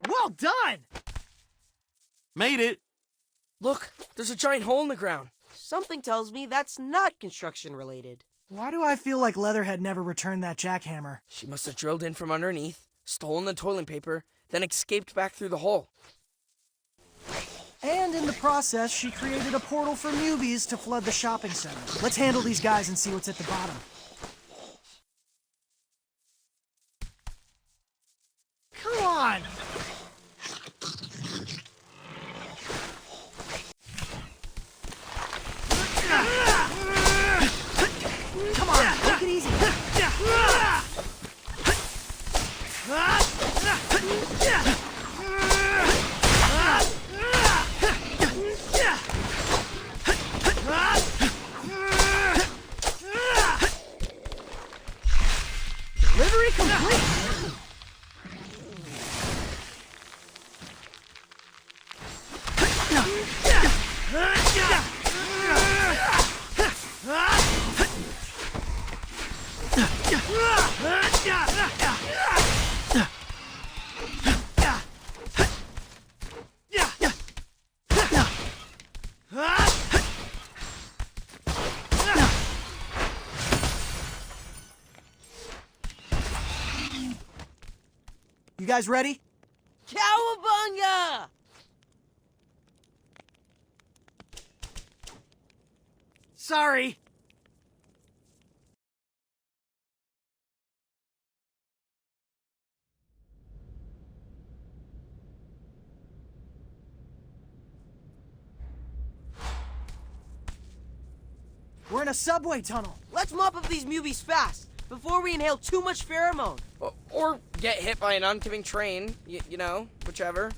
Well done! Made it! Look, there's a giant hole in the ground. Something tells me that's not construction related. Why do I feel like Leatherhead never returned that jackhammer? She must have drilled in from underneath, stolen the toilet paper, then escaped back through the hole. And in the process, she created a portal for newbies to flood the shopping center. Let's handle these guys and see what's at the bottom. Come on! Come on, take it easy. Delivery complete! You guys ready? Cowabunga! Sorry. We're in a subway tunnel. Let's mop up these mubies fast, before we inhale too much pheromone. Or get hit by an oncoming train, you know, whichever.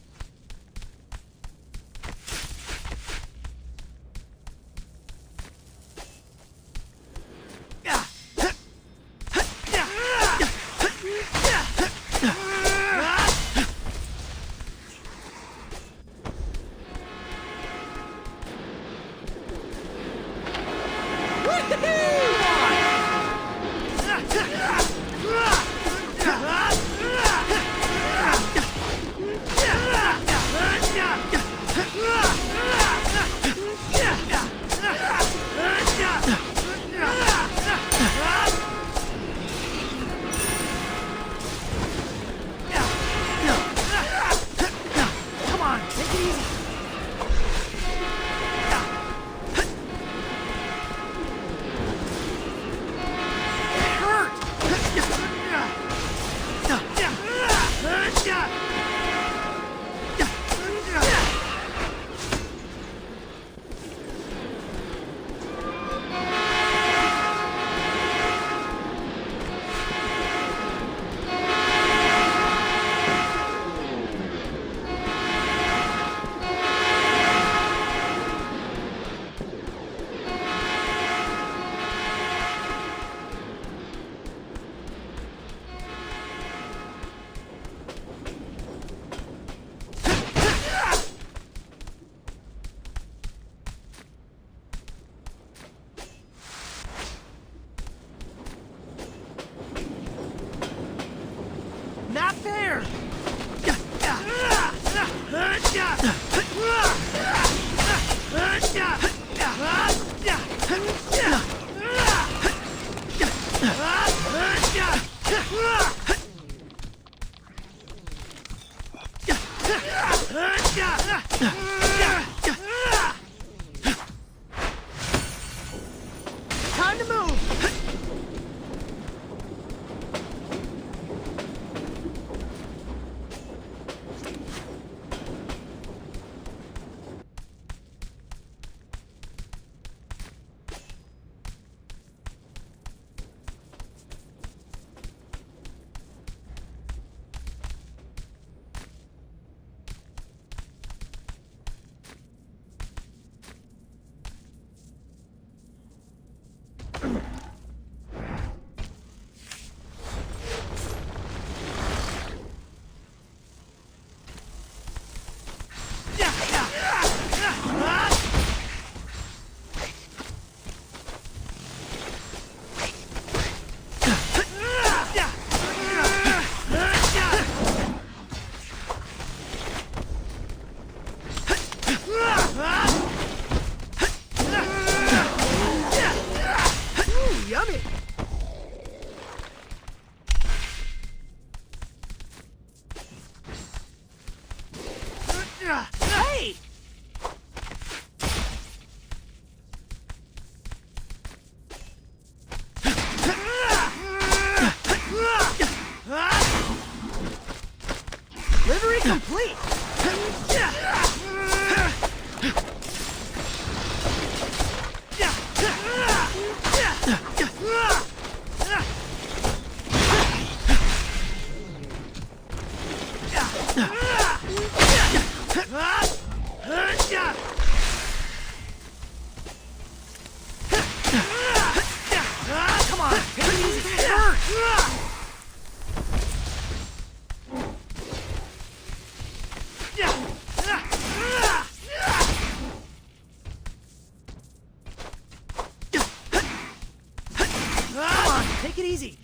easy.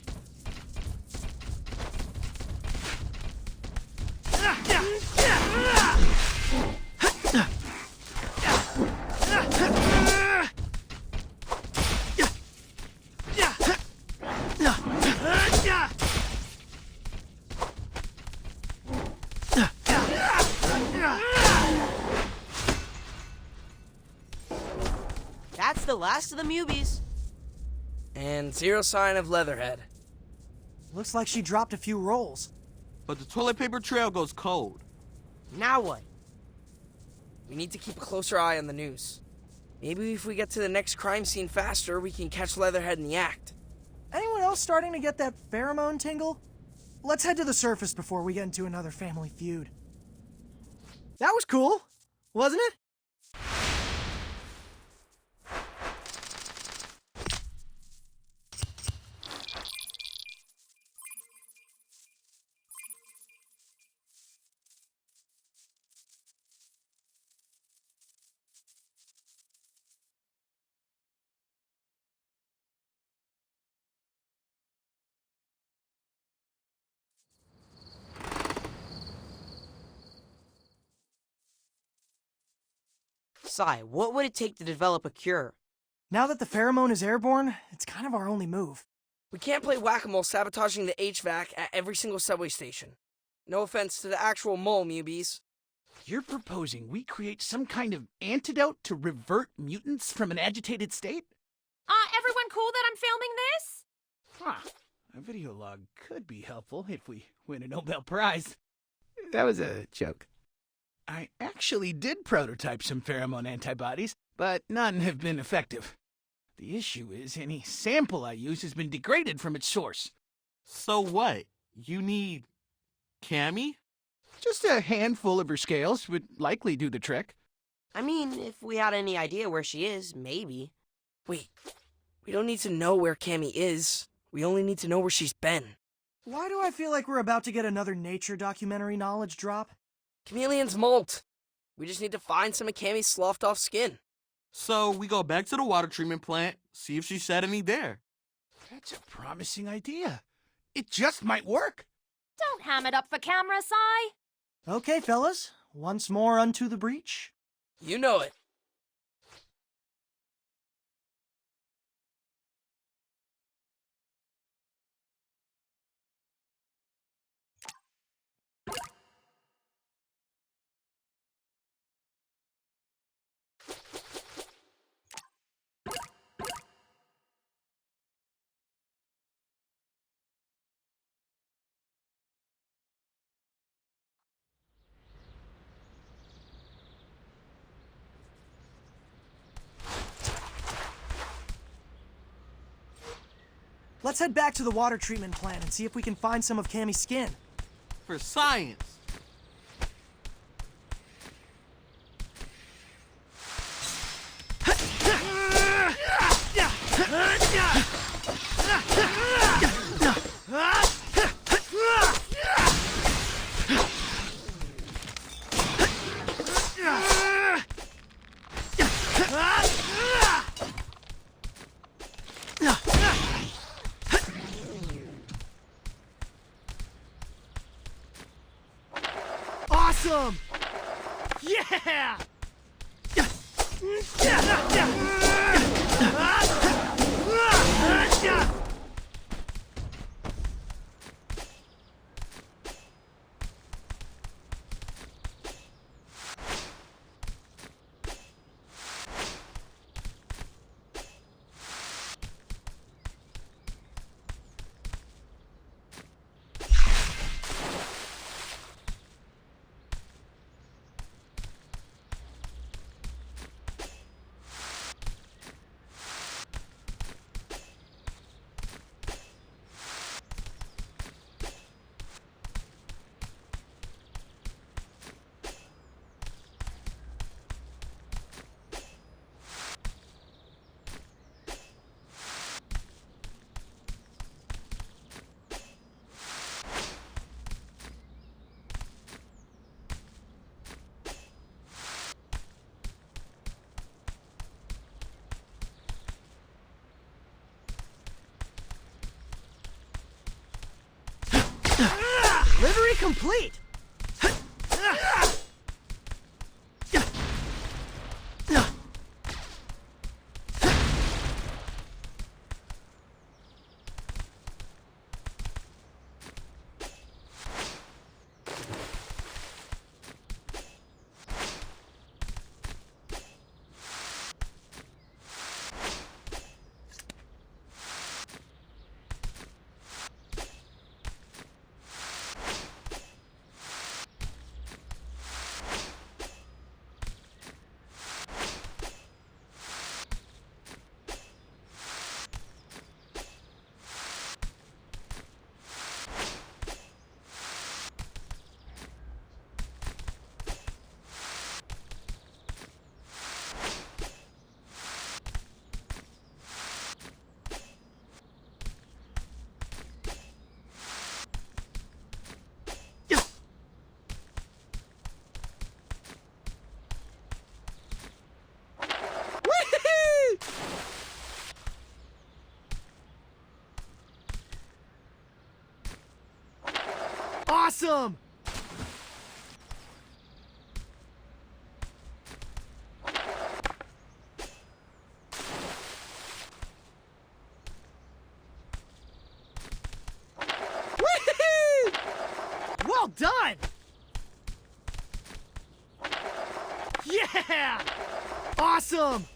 That's the last of the Mubies. And zero sign of Leatherhead. Looks like she dropped a few rolls. But the toilet paper trail goes cold. Now what? We need to keep a closer eye on the news. Maybe if we get to the next crime scene faster, we can catch Leatherhead in the act. Anyone else starting to get that pheromone tingle? Let's head to the surface before we get into another family feud. That was cool, wasn't it? Sai, what would it take to develop a cure? Now that the pheromone is airborne, it's kind of our only move. We can't play whack-a-mole sabotaging the HVAC at every single subway station. No offense to the actual mole, Mubies. You're proposing we create some kind of antidote to revert mutants from an agitated state? Everyone cool that I'm filming this? Huh. A video log could be helpful if we win a Nobel Prize. That was a joke. I actually did prototype some pheromone antibodies, but none have been effective. The issue is any sample I use has been degraded from its source. So what? You need Cammy? Just a handful of her scales would likely do the trick. I mean, if we had any idea where she is, maybe. Wait, we don't need to know where Cammy is. We only need to know where she's been. Why do I feel like we're about to get another nature documentary knowledge drop? Chameleons molt. We just need to find some of Cammy's sloughed off skin. So we go back to the water treatment plant, see if she said any there. That's a promising idea. It just might work. Don't ham it up for camera, Sai. Okay, fellas, once more unto the breach. You know it. Let's head back to the water treatment plant and see if we can find some of Cammy's skin. For science. Awesome! Yeah! complete! Awesome! Whee! Well done! Yeah! Awesome!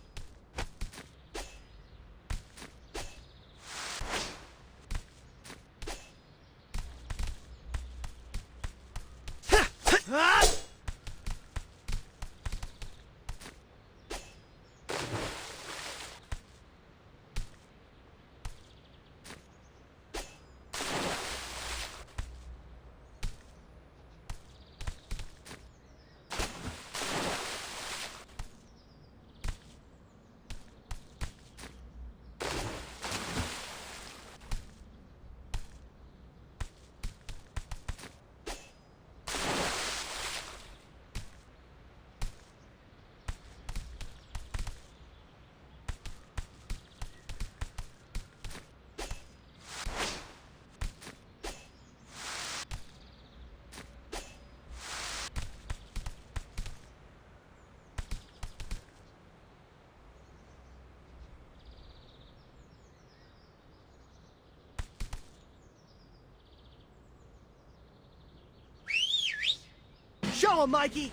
Ah! Show 'em, Mikey!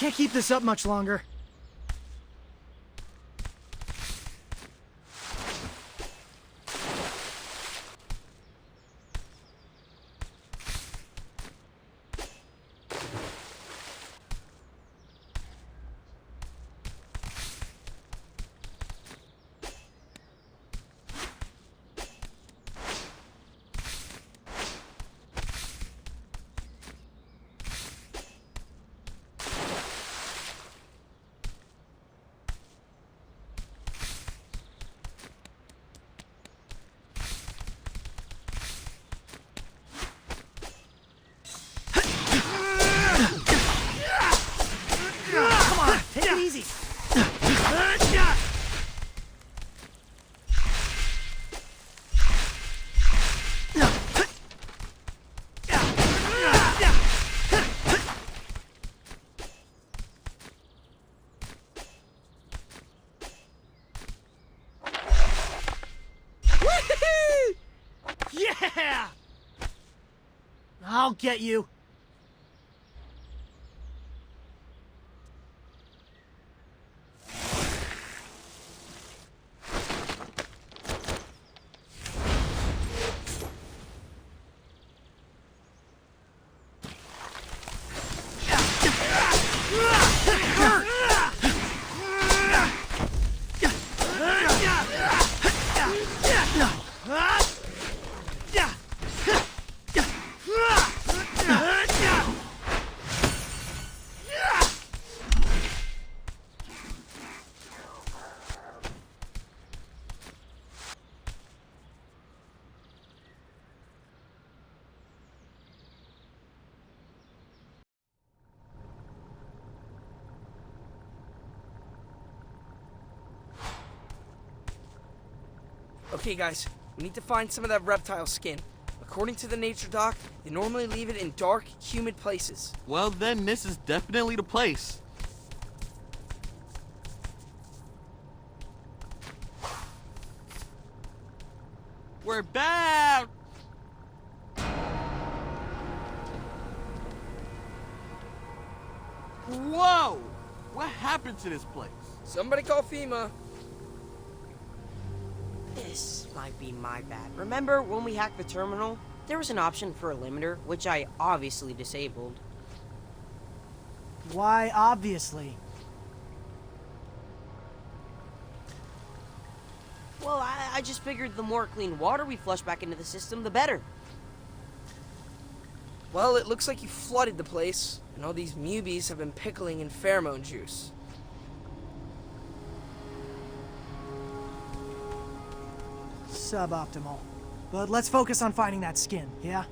Can't keep this up much longer. Take it easy. Yeah! I'll get you. Okay, guys, we need to find some of that reptile skin. According to the nature doc, they normally leave it in dark, humid places. Well, then this is definitely the place. We're back! Whoa! What happened to this place? Somebody call FEMA. This might be my bad. Remember when we hacked the terminal? There was an option for a limiter, which I obviously disabled. Why, obviously. Well, I just figured the more clean water we flush back into the system, the better. Well, it looks like you flooded the place, and all these mubies have been pickling in pheromone juice. Suboptimal. But let's focus on finding that skin, yeah?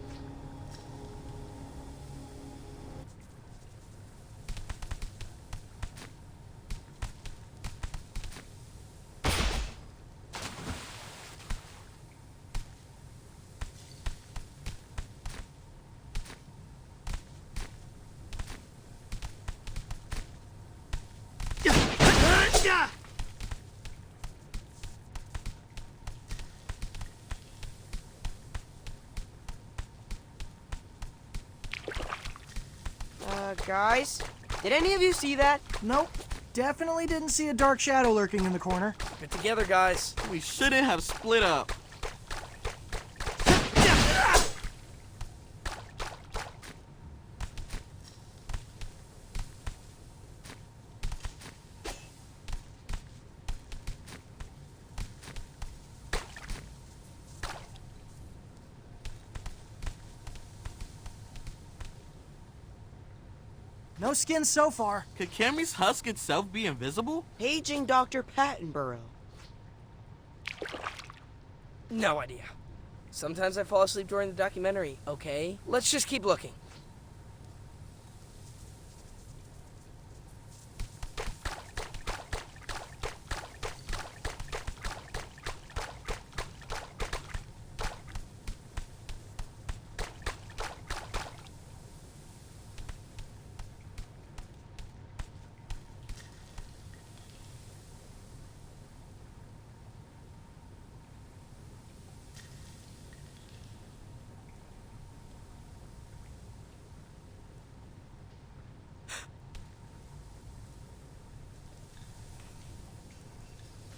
Guys, did any of you see that? Nope. Definitely didn't see a dark shadow lurking in the corner. Get together, guys. We shouldn't have split up. No skin so far. Could Cammy's husk itself be invisible? Paging Dr. Pattenborough. No idea. Sometimes I fall asleep during the documentary, okay? Let's just keep looking.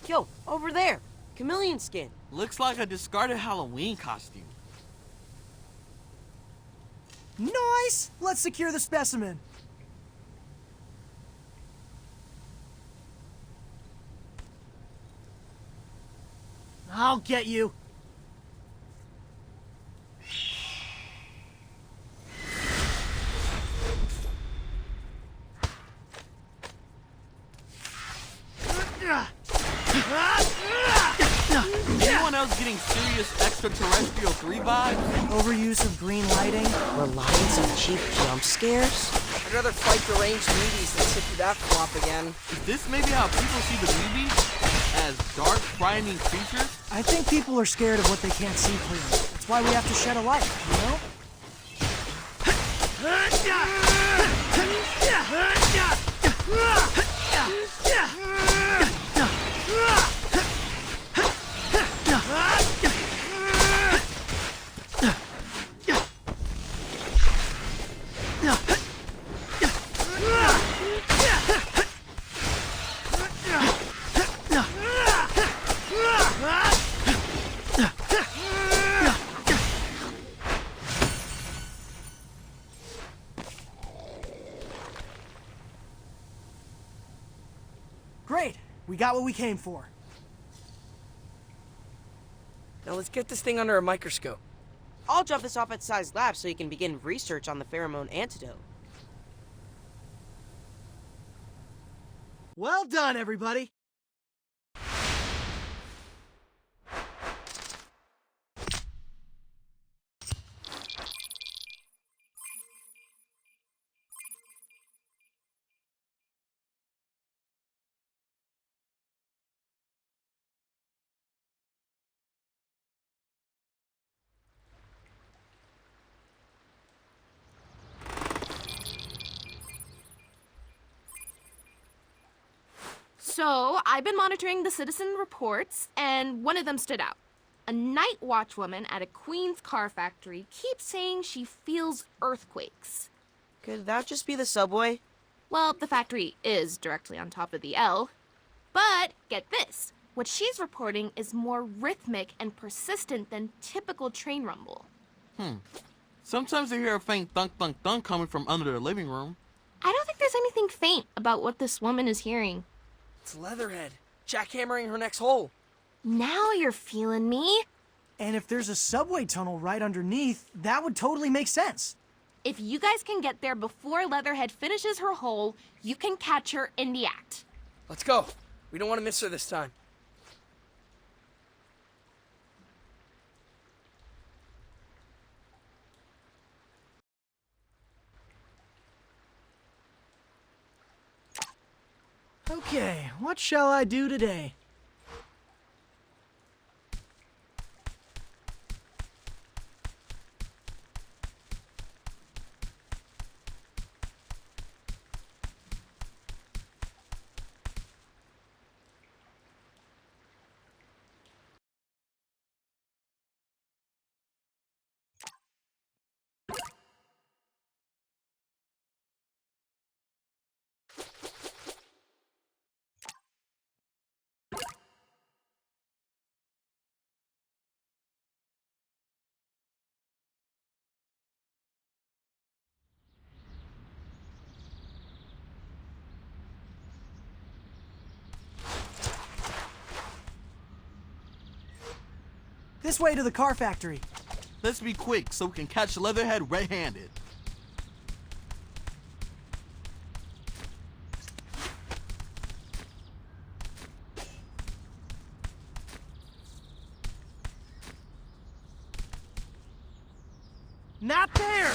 Yo, over there. Chameleon skin. Looks like a discarded Halloween costume. Nice! Let's secure the specimen. I'll get you. Anyone else getting serious extraterrestrial 3 vibes? Overuse of green lighting. Reliance on cheap jump scares? I'd rather fight deranged muties than sit through that flop again. Is this maybe how people see the movie? As dark, frightening creatures? I think people are scared of what they can't see clearly. That's why we have to shed a light, you know? Great. We got what we came for. Now let's get this thing under a microscope. I'll drop this off at Sai's lab so he can begin research on the pheromone antidote. Well done, everybody. So, I've been monitoring the citizen reports, and one of them stood out. A night watch woman at a Queens car factory keeps saying she feels earthquakes. Could that just be the subway? Well, the factory is directly on top of the L. But, get this, what she's reporting is more rhythmic and persistent than typical train rumble. Sometimes I hear a faint thunk thunk thunk coming from under the living room. I don't think there's anything faint about what this woman is hearing. It's Leatherhead, jackhammering her next hole. Now you're feeling me. And if there's a subway tunnel right underneath, that would totally make sense. If you guys can get there before Leatherhead finishes her hole, you can catch her in the act. Let's go. We don't want to miss her this time. Okay, what shall I do today? This way to the car factory. Let's be quick so we can catch Leatherhead red-handed. Not there!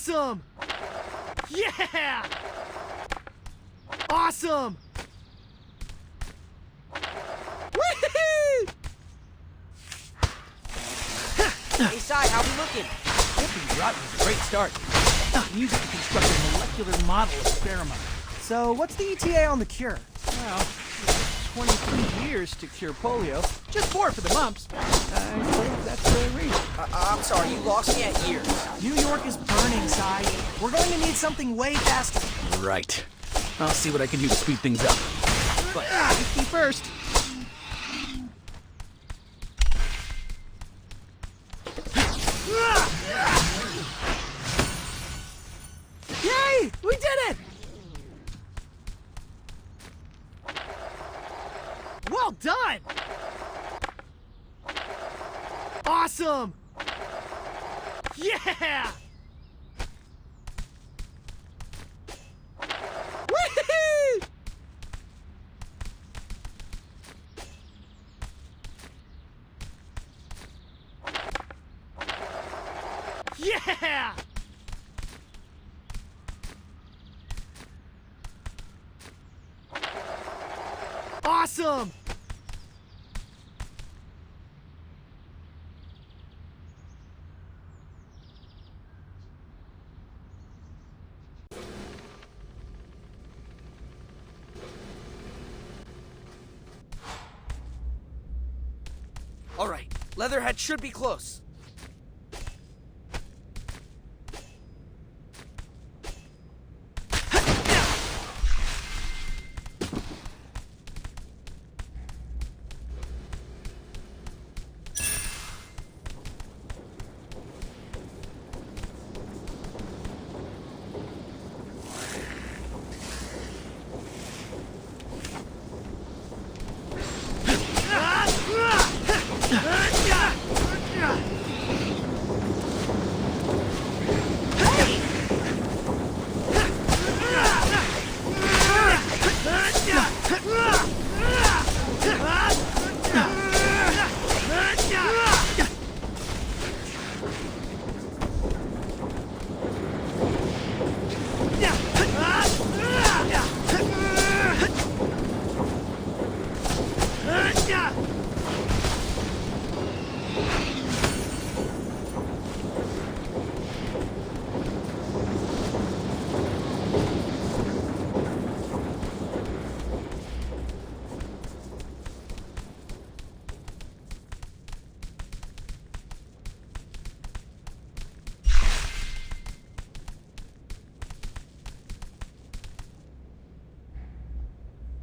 Awesome! Yeah! Awesome! Whee! Hey, Sai, how we looking? Whooping Rotten was a great start. We use it to construct a molecular model of pheromone. So, what's the ETA on the cure? Well, 23 years to cure polio, just 4 for the mumps. I suppose that's the range. I'm sorry, you lost me at years. New York is burning, Sai. We're going to need something way faster. Right. I'll see what I can do to speed things up. But safety first. Yay! We did it! Well done! Awesome! Yeah! Whee! Yeah! Awesome! All right, Leatherhead should be close.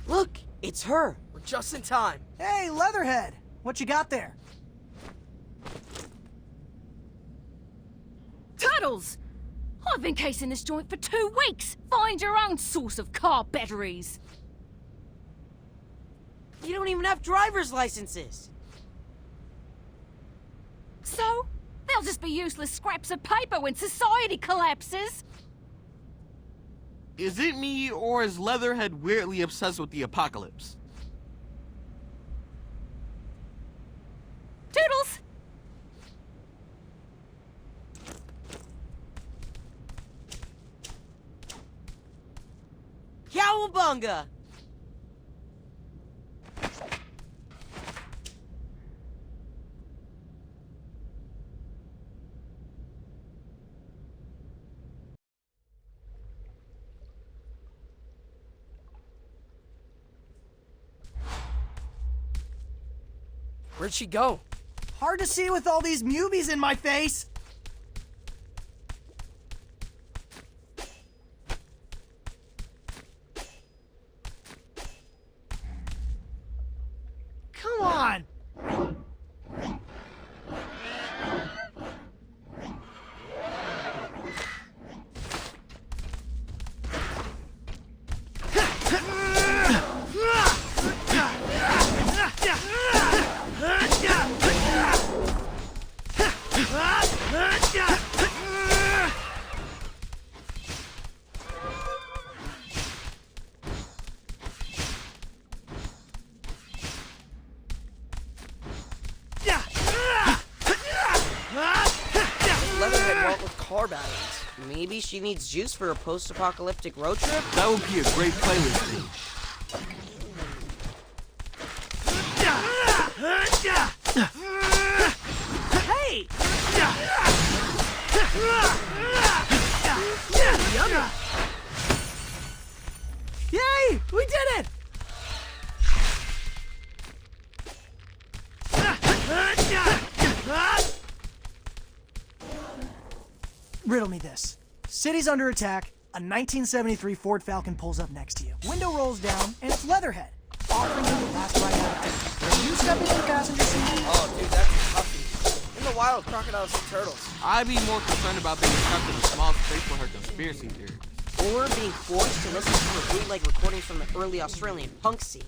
Look, it's her. We're just in time. Hey, Leatherhead! What you got there? Tuddles! I've been casing this joint for 2 weeks. Find your own source of car batteries. You don't even have driver's licenses. So, they'll just be useless scraps of paper when society collapses. Is it me, or is Leatherhead weirdly obsessed with the apocalypse? Toodles! Cowabunga! Where'd she go? Hard to see with all these mubies in my face. Come on. car batteries. Maybe she needs juice for a post-apocalyptic road trip? That would be a great playlist thing. Hey! Yay! We did it! Riddle me this. City's under attack, a 1973 Ford Falcon pulls up next to you. Window rolls down, and it's Leatherhead, offering you the last ride out of town. When you step into the passenger seat... Oh, dude, that's a toughie. In the wild, crocodiles and turtles. I'd be more concerned about being trapped in a small space with her conspiracy theory. Or being forced to listen to her bootleg recordings from the early Australian punk scene.